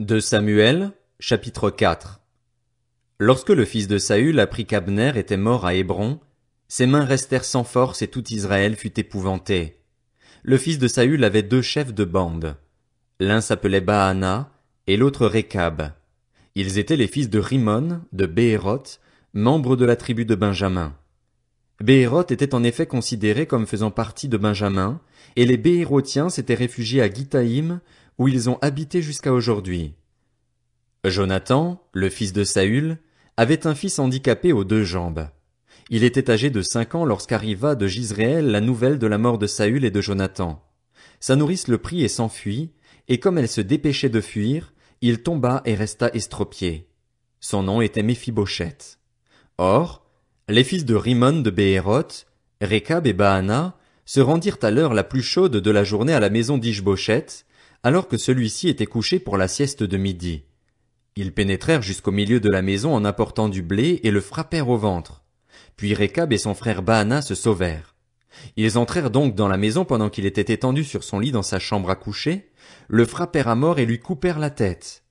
De Samuel, chapitre 4. Lorsque le fils de Saül apprit qu'Abner était mort à Hébron, ses mains restèrent sans force et tout Israël fut épouvanté. Le fils de Saül avait deux chefs de bande. L'un s'appelait Baana et l'autre Rékab. Ils étaient les fils de Rimon, de Béhéroth, membres de la tribu de Benjamin. Béhéroth était en effet considéré comme faisant partie de Benjamin, et les Béhérothiens s'étaient réfugiés à Githaïm, où ils ont habité jusqu'à aujourd'hui. Jonathan, le fils de Saül, avait un fils handicapé aux deux jambes. Il était âgé de 5 ans lorsqu'arriva de Jizréel la nouvelle de la mort de Saül et de Jonathan. Sa nourrice le prit et s'enfuit, et comme elle se dépêchait de fuir, il tomba et resta estropié. Son nom était Méphibosheth. Or, les fils de Rimon de Béhéroth, Rékab et Baana, se rendirent à l'heure la plus chaude de la journée à la maison d'Ishbosheth, alors que celui-ci était couché pour la sieste de midi. Ils pénétrèrent jusqu'au milieu de la maison en apportant du blé et le frappèrent au ventre. Puis Rékab et son frère Baana se sauvèrent. Ils entrèrent donc dans la maison pendant qu'il était étendu sur son lit dans sa chambre à coucher, le frappèrent à mort et lui coupèrent la tête.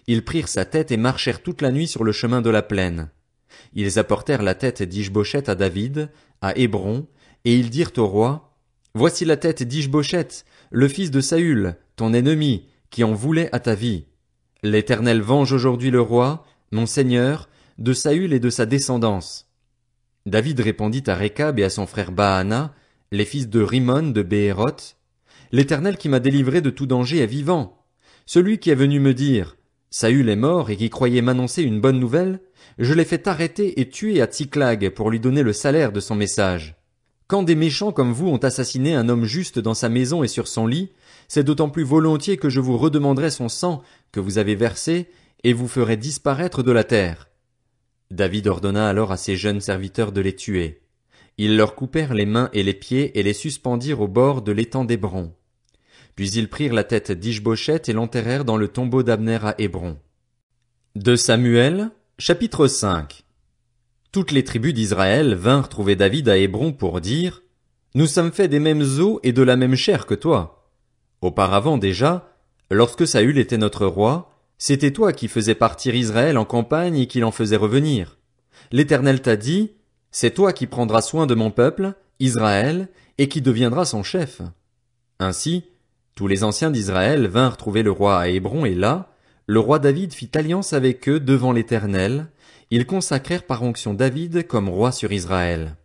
Ils prirent sa tête et marchèrent toute la nuit sur le chemin de la plaine. Ils apportèrent la tête d'Ishbosheth à David, à Hébron, et ils dirent au roi, « Voici la tête d'Ishbosheth, le fils de Saül, ton ennemi, qui en voulait à ta vie. L'Éternel venge aujourd'hui le roi, mon seigneur, de Saül et de sa descendance. » David répondit à Rékab et à son frère Baana, les fils de Rimon de Béhéroth, « L'Éternel qui m'a délivré de tout danger est vivant. Celui qui est venu me dire, Saül est mort et qui croyait m'annoncer une bonne nouvelle, je l'ai fait arrêter et tuer à Tsiklag pour lui donner le salaire de son message. Quand des méchants comme vous ont assassiné un homme juste dans sa maison et sur son lit, c'est d'autant plus volontiers que je vous redemanderai son sang que vous avez versé et vous ferai disparaître de la terre. » David ordonna alors à ses jeunes serviteurs de les tuer. Ils leur coupèrent les mains et les pieds et les suspendirent au bord de l'étang d'Hébron. Puis ils prirent la tête d'Ishbosheth et l'enterrèrent dans le tombeau d'Abner à Hébron. De Samuel, chapitre 5. Toutes les tribus d'Israël vinrent trouver David à Hébron pour dire, « Nous sommes faits des mêmes os et de la même chair que toi. Auparavant déjà, lorsque Saül était notre roi, c'était toi qui faisais partir Israël en campagne et qui l'en faisais revenir. L'Éternel t'a dit, c'est toi qui prendras soin de mon peuple, Israël, et qui deviendras son chef. » Ainsi, tous les anciens d'Israël vinrent trouver le roi à Hébron et là, le roi David fit alliance avec eux devant l'Éternel. Ils consacrèrent par onction David comme roi sur Israël.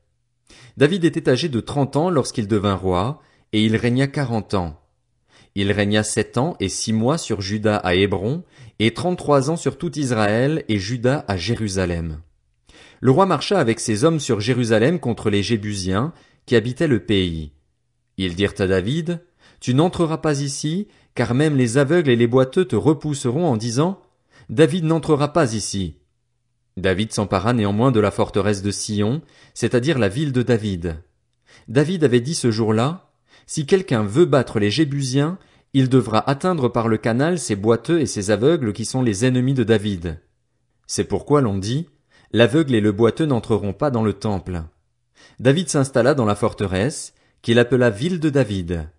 David était âgé de 30 ans lorsqu'il devint roi, et il régna 40 ans. Il régna 7 ans et 6 mois sur Juda à Hébron, et 33 ans sur tout Israël et Juda à Jérusalem. Le roi marcha avec ses hommes sur Jérusalem contre les Jébusiens, qui habitaient le pays. Ils dirent à David, « Tu n'entreras pas ici, car même les aveugles et les boiteux te repousseront en disant, « David n'entrera pas ici. » David s'empara néanmoins de la forteresse de Sion, c'est-à-dire la ville de David. David avait dit ce jour-là, « Si quelqu'un veut battre les Jébusiens, il devra atteindre par le canal ces boiteux et ces aveugles qui sont les ennemis de David. » C'est pourquoi l'on dit, « L'aveugle et le boiteux n'entreront pas dans le temple. » David s'installa dans la forteresse, qu'il appela ville de David.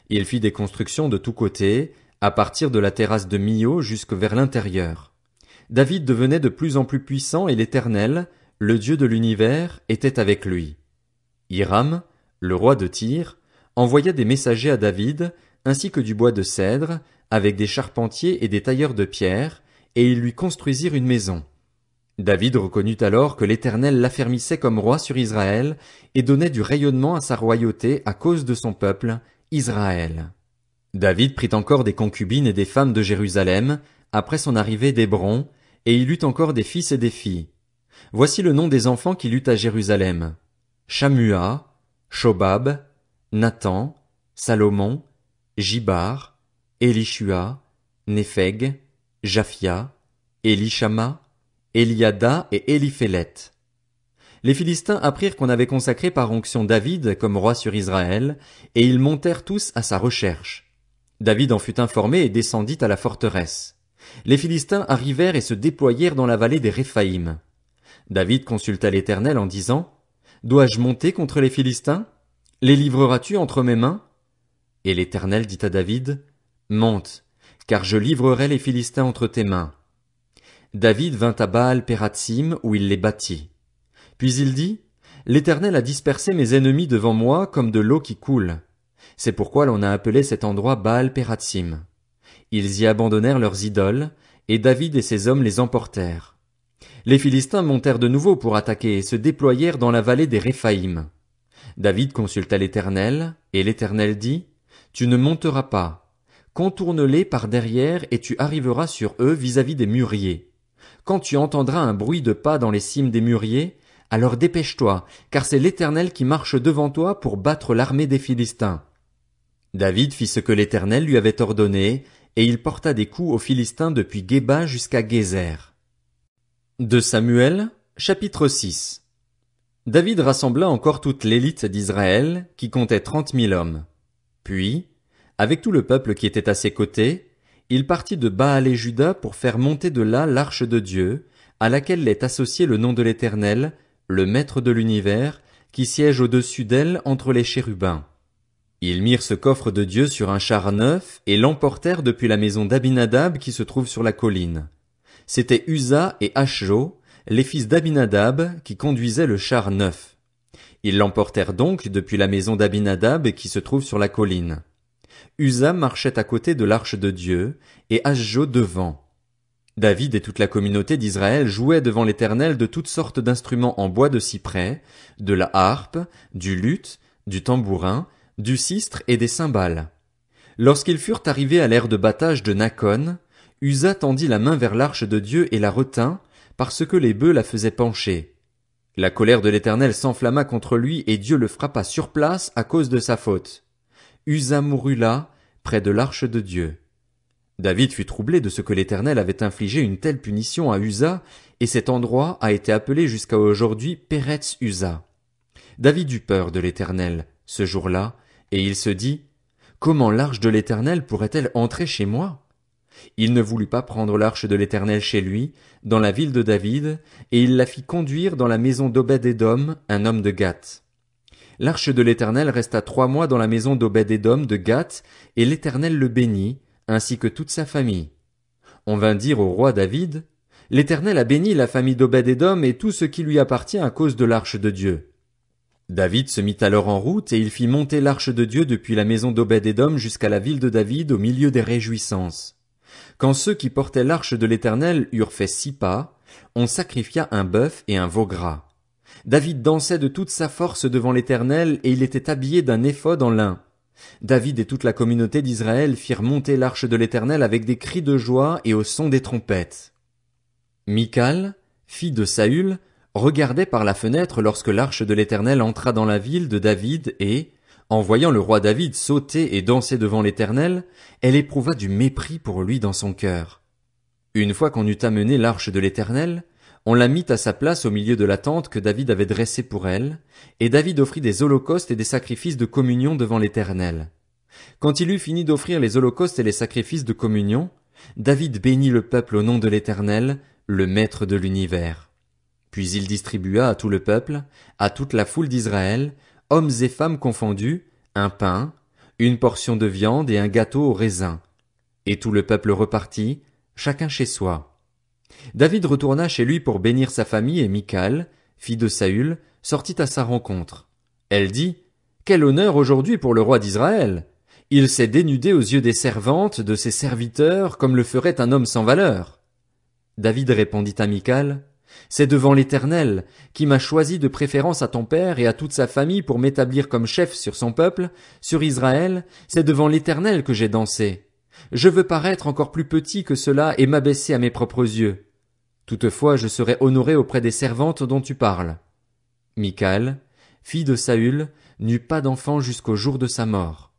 Il fit des constructions de tous côtés, à partir de la terrasse de Mio jusque vers l'intérieur. David devenait de plus en plus puissant et l'Éternel, le Dieu de l'univers, était avec lui. Hiram, le roi de Tyr, envoya des messagers à David, ainsi que du bois de cèdre, avec des charpentiers et des tailleurs de pierre, et ils lui construisirent une maison. David reconnut alors que l'Éternel l'affermissait comme roi sur Israël, et donnait du rayonnement à sa royauté à cause de son peuple, Israël. David prit encore des concubines et des femmes de Jérusalem, après son arrivée d'Hébron, et il eut encore des fils et des filles. Voici le nom des enfants qu'il eut à Jérusalem. Shammua, Shobab, Nathan, Salomon, Jibar, Élishua, Népheg, Japhia, Élishama, Eliada et Éliphélet. Les Philistins apprirent qu'on avait consacré par onction David comme roi sur Israël, et ils montèrent tous à sa recherche. David en fut informé et descendit à la forteresse. Les Philistins arrivèrent et se déployèrent dans la vallée des Réphaïm. David consulta l'Éternel en disant, « Dois-je monter contre les Philistins? Les livreras-tu entre mes mains? » Et l'Éternel dit à David, « Monte, car je livrerai les Philistins entre tes mains. David vint à Baal-Pératsim, où il les battit. Puis il dit, L'Éternel a dispersé mes ennemis devant moi comme de l'eau qui coule. C'est pourquoi l'on a appelé cet endroit Baal-Pératsim. Ils y abandonnèrent leurs idoles, et David et ses hommes les emportèrent. Les Philistins montèrent de nouveau pour attaquer et se déployèrent dans la vallée des Réphaïm. David consulta l'Éternel, et l'Éternel dit, Tu ne monteras pas. Contourne-les par derrière et tu arriveras sur eux vis-à-vis des mûriers. Quand tu entendras un bruit de pas dans les cimes des mûriers, alors dépêche-toi, car c'est l'Éternel qui marche devant toi pour battre l'armée des Philistins. David fit ce que l'Éternel lui avait ordonné, et il porta des coups aux Philistins depuis Géba jusqu'à Gézer. De Samuel, chapitre 6. David rassembla encore toute l'élite d'Israël, qui comptait 30 000 hommes. Puis, avec tout le peuple qui était à ses côtés, il partit de Baal-et-Juda pour faire monter de là l'arche de Dieu, à laquelle est associé le nom de l'Éternel, le Maître de l'univers, qui siège au-dessus d'elle entre les chérubins. Ils mirent ce coffre de Dieu sur un char neuf et l'emportèrent depuis la maison d'Abinadab qui se trouve sur la colline. C'étaient Uza et Ashjo, les fils d'Abinadab, qui conduisaient le char neuf. Ils l'emportèrent donc depuis la maison d'Abinadab qui se trouve sur la colline. Uza marchait à côté de l'arche de Dieu, et Ashjo devant. David et toute la communauté d'Israël jouaient devant l'Éternel de toutes sortes d'instruments en bois de cyprès, de la harpe, du luth, du tambourin, du sistre et des cymbales. Lorsqu'ils furent arrivés à l'aire de battage de Nakon, Uza tendit la main vers l'arche de Dieu et la retint, parce que les bœufs la faisaient pencher. La colère de l'Éternel s'enflamma contre lui et Dieu le frappa sur place à cause de sa faute. Uza mourut là, près de l'arche de Dieu. David fut troublé de ce que l'Éternel avait infligé une telle punition à Uza, et cet endroit a été appelé jusqu'à aujourd'hui Péretz Uza. David eut peur de l'Éternel, ce jour-là, et il se dit, Comment l'arche de l'Éternel pourrait-elle entrer chez moi? Il ne voulut pas prendre l'arche de l'Éternel chez lui, dans la ville de David, et il la fit conduire dans la maison d'Obed-Édom, un homme de Gath. L'arche de l'Éternel resta 3 mois dans la maison d'Obed-Édom de Gath, et l'Éternel le bénit, ainsi que toute sa famille. On vint dire au roi David, L'Éternel a béni la famille d'Obed-Édom et tout ce qui lui appartient à cause de l'arche de Dieu. David se mit alors en route et il fit monter l'arche de Dieu depuis la maison d'Obed-Édom jusqu'à la ville de David au milieu des réjouissances. Quand ceux qui portaient l'arche de l'Éternel eurent fait 6 pas, on sacrifia un bœuf et un veau gras. David dansait de toute sa force devant l'Éternel et il était habillé d'un éphod en lin. David et toute la communauté d'Israël firent monter l'arche de l'Éternel avec des cris de joie et au son des trompettes. Michal, fille de Saül, regardait par la fenêtre lorsque l'arche de l'Éternel entra dans la ville de David et, en voyant le roi David sauter et danser devant l'Éternel, elle éprouva du mépris pour lui dans son cœur. Une fois qu'on eut amené l'arche de l'Éternel, on la mit à sa place au milieu de la tente que David avait dressée pour elle, et David offrit des holocaustes et des sacrifices de communion devant l'Éternel. Quand il eut fini d'offrir les holocaustes et les sacrifices de communion, David bénit le peuple au nom de l'Éternel, le Maître de l'univers. Puis il distribua à tout le peuple, à toute la foule d'Israël, hommes et femmes confondus, un pain, une portion de viande et un gâteau au raisin. Et tout le peuple repartit, chacun chez soi. David retourna chez lui pour bénir sa famille et Michal, fille de Saül, sortit à sa rencontre. Elle dit, « Quel honneur aujourd'hui pour le roi d'Israël! Il s'est dénudé aux yeux des servantes, de ses serviteurs, comme le ferait un homme sans valeur. » David répondit à Michal, « C'est devant l'Éternel, qui m'a choisi de préférence à ton père et à toute sa famille pour m'établir comme chef sur son peuple, sur Israël, c'est devant l'Éternel que j'ai dansé. Je veux paraître encore plus petit que cela et m'abaisser à mes propres yeux. Toutefois, je serai honoré auprès des servantes dont tu parles. » Michal, fille de Saül, n'eut pas d'enfant jusqu'au jour de sa mort.